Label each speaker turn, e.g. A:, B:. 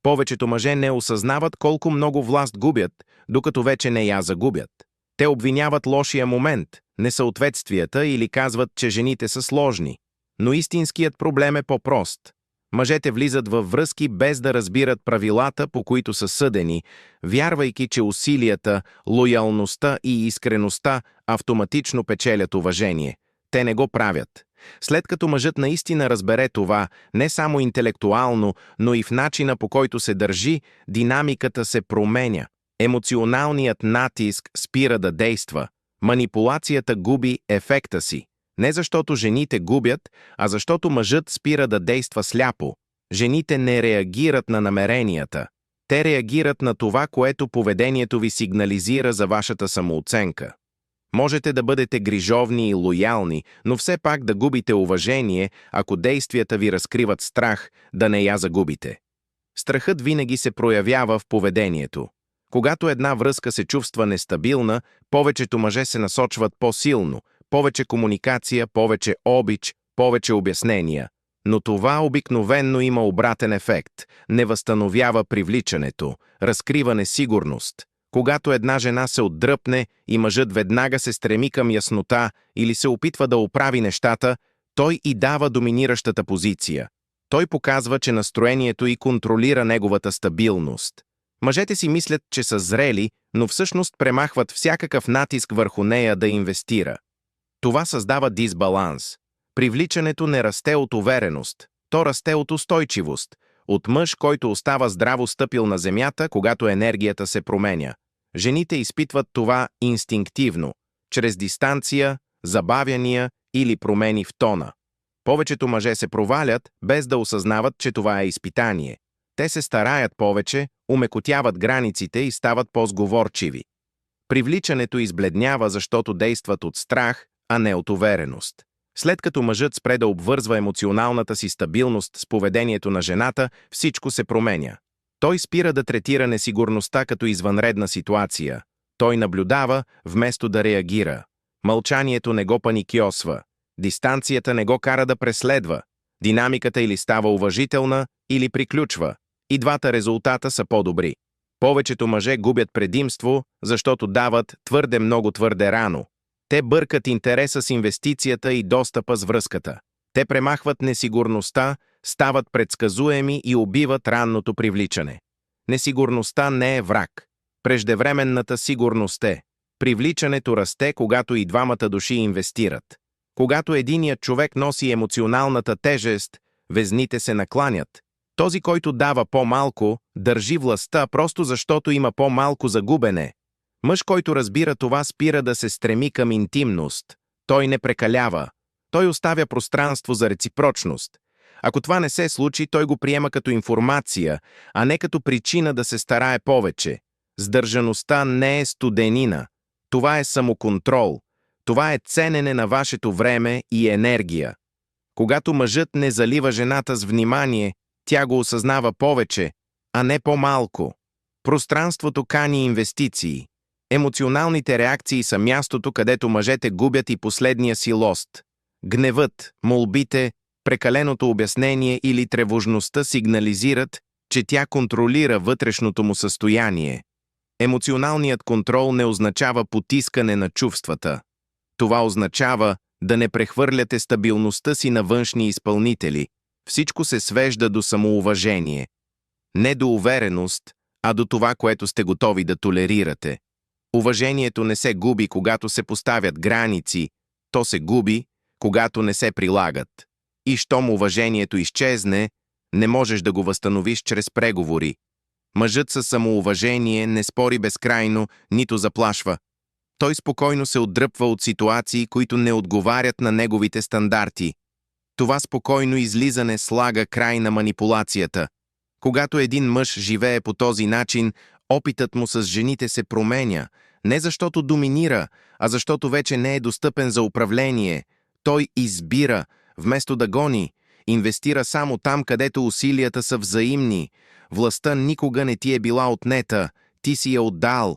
A: Повечето мъже не осъзнават колко много власт губят, докато вече не я загубят. Те обвиняват лошия момент, несъответствията или казват, че жените са сложни. Но истинският проблем е по-прост. Мъжете влизат във връзки без да разбират правилата, по които са съдени, вярвайки, че усилията, лоялността и искреността автоматично печелят уважение. Те не го правят. След като мъжът наистина разбере това, не само интелектуално, но и в начина, по който се държи, динамиката се променя. Емоционалният натиск спира да действа. Манипулацията губи ефекта си. Не защото жените губят, а защото мъжът спира да действа сляпо. Жените не реагират на намеренията. Те реагират на това, което поведението ви сигнализира за вашата самооценка. Можете да бъдете грижовни и лоялни, но все пак да губите уважение, ако действията ви разкриват страх да не я загубите. Страхът винаги се проявява в поведението. Когато една връзка се чувства нестабилна, повечето мъже се насочват по-силно, повече комуникация, повече обич, повече обяснения. Но това обикновенно има обратен ефект, не възстановява привличането, разкрива несигурност. Когато една жена се отдръпне и мъжът веднага се стреми към яснота или се опитва да оправи нещата, той и дава доминиращата позиция. Той показва, че настроението й контролира неговата стабилност. Мъжете си мислят, че са зрели, но всъщност премахват всякакъв натиск върху нея да инвестира. Това създава дисбаланс. Привличането не расте от увереност, то расте от устойчивост, от мъж, който остава здраво стъпил на земята, когато енергията се променя. Жените изпитват това инстинктивно, чрез дистанция, забавяния или промени в тона. Повечето мъже се провалят, без да осъзнават, че това е изпитание. Те се стараят повече, умекотяват границите и стават по-сговорчиви. Привличането избледнява, защото действат от страх, а не от увереност. След като мъжът спре да обвързва емоционалната си стабилност с поведението на жената, всичко се променя. Той спира да третира несигурността като извънредна ситуация. Той наблюдава, вместо да реагира. Мълчанието не го паникьосва. Дистанцията не го кара да преследва. Динамиката или става уважителна, или приключва. И двата резултата са по-добри. Повечето мъже губят предимство, защото дават твърде много твърде рано. Те бъркат интереса с инвестицията и достъпа с връзката. Те премахват несигурността, стават предсказуеми и убиват ранното привличане. Несигурността не е враг. Преждевременната сигурност е. Привличането расте, когато и двамата души инвестират. Когато единият човек носи емоционалната тежест, везните се накланят. Този, който дава по-малко, държи властта просто защото има по-малко загубене. Мъж, който разбира това, спира да се стреми към интимност. Той не прекалява. Той оставя пространство за реципрочност. Ако това не се случи, той го приема като информация, а не като причина да се старае повече. Сдържаността не е студенина. Това е самоконтрол. Това е ценене на вашето време и енергия. Когато мъжът не залива жената с внимание, тя го осъзнава повече, а не по-малко. Пространството кани инвестиции. Емоционалните реакции са мястото, където мъжете губят и последния си лост. Гневът, молбите, прекаленото обяснение или тревожността сигнализират, че тя контролира вътрешното му състояние. Емоционалният контрол не означава потискане на чувствата. Това означава да не прехвърляте стабилността си на външни изпълнители. Всичко се свежда до самоуважение. Не до увереност, а до това, което сте готови да толерирате. Уважението не се губи, когато се поставят граници, то се губи, когато не се прилагат. И щом уважението изчезне, не можеш да го възстановиш чрез преговори. Мъжът със самоуважение не спори безкрайно, нито заплашва. Той спокойно се отдръпва от ситуации, които не отговарят на неговите стандарти. Това спокойно излизане слага край на манипулацията. Когато един мъж живее по този начин, опитът му с жените се променя, не защото доминира, а защото вече не е достъпен за управление. Той избира, вместо да гони, инвестира само там, където усилията са взаимни. Властта никога не ти е била отнета, ти си я отдал.